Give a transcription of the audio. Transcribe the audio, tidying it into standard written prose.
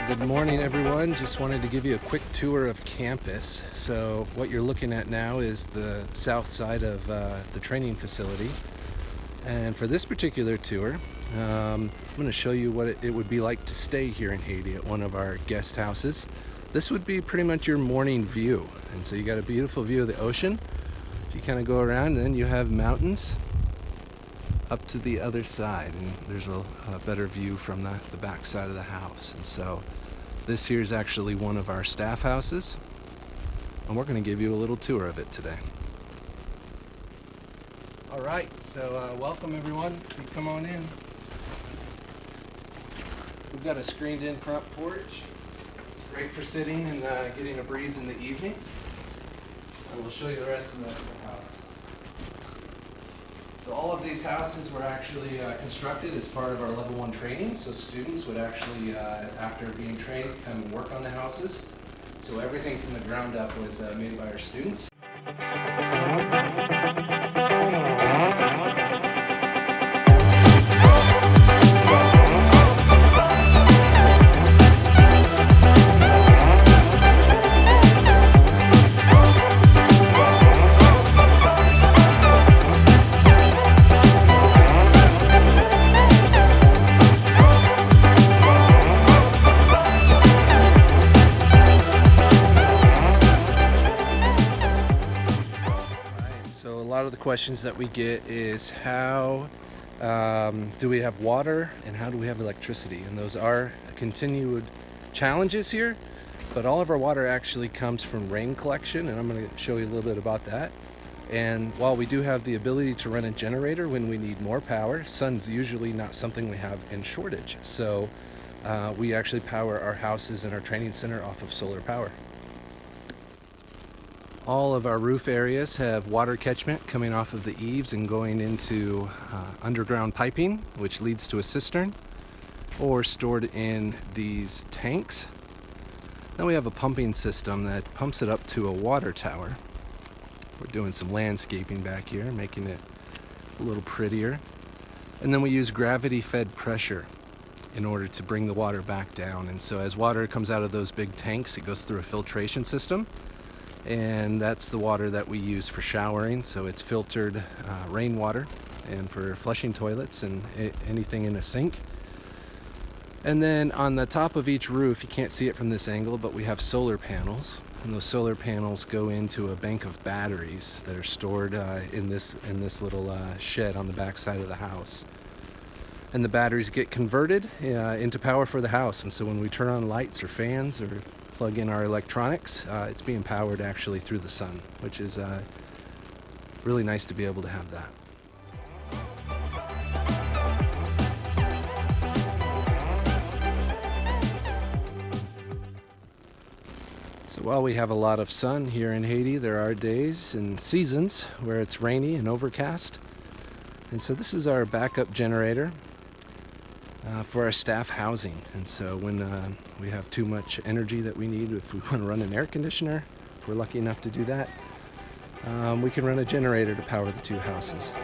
Good morning, everyone. Just wanted to give you a quick tour of campus. So what you're looking at now is the south side of the training facility. And for this particular tour, I'm going to show you what it would be like to stay here in Haiti at one of our guest houses. This would be pretty much your morning view. And so you got a beautiful view of the ocean. If you kind of go around, then you have mountains up to the other side, and there's a better view from the back side of the house. And so this here is actually one of our staff houses, and we're going to give you a little tour of it today. All right, so welcome everyone. You come on in. We've got a screened in front porch. It's great for sitting and getting a breeze in the evening. And we'll show you the rest of the house. So all of these houses were actually constructed as part of our level 1 training. So students would actually, after being trained, come and work on the houses. So everything from the ground up was made by our students. So a lot of the questions that we get is how do we have water and how do we have electricity? And those are continued challenges here, but all of our water actually comes from rain collection, and I'm going to show you a little bit about that. And while we do have the ability to run a generator when we need more power, sun's usually not something we have in shortage. So we actually power our houses and our training center off of solar power. All of our roof areas have water catchment coming off of the eaves and going into underground piping, which leads to a cistern, or stored in these tanks. Then we have a pumping system that pumps it up to a water tower. We're doing some landscaping back here, making it a little prettier. And then we use gravity-fed pressure in order to bring the water back down. And so as water comes out of those big tanks, it goes through a filtration system. And that's the water that we use for showering. So it's filtered rainwater and for flushing toilets and anything in a sink. And then on the top of each roof, you can't see it from this angle, but we have solar panels. And those solar panels go into a bank of batteries that are stored in this little shed on the back side of the house. And the batteries get converted into power for the house. And so when we turn on lights or fans or plug in our electronics, it's being powered actually through the sun, which is really nice to be able to have that. So while we have a lot of sun here in Haiti, there are days and seasons where it's rainy and overcast. And so this is our backup generator for our staff housing. And so when we have too much energy that we need, if we want to run an air conditioner, if we're lucky enough to do that, we can run a generator to power the two houses.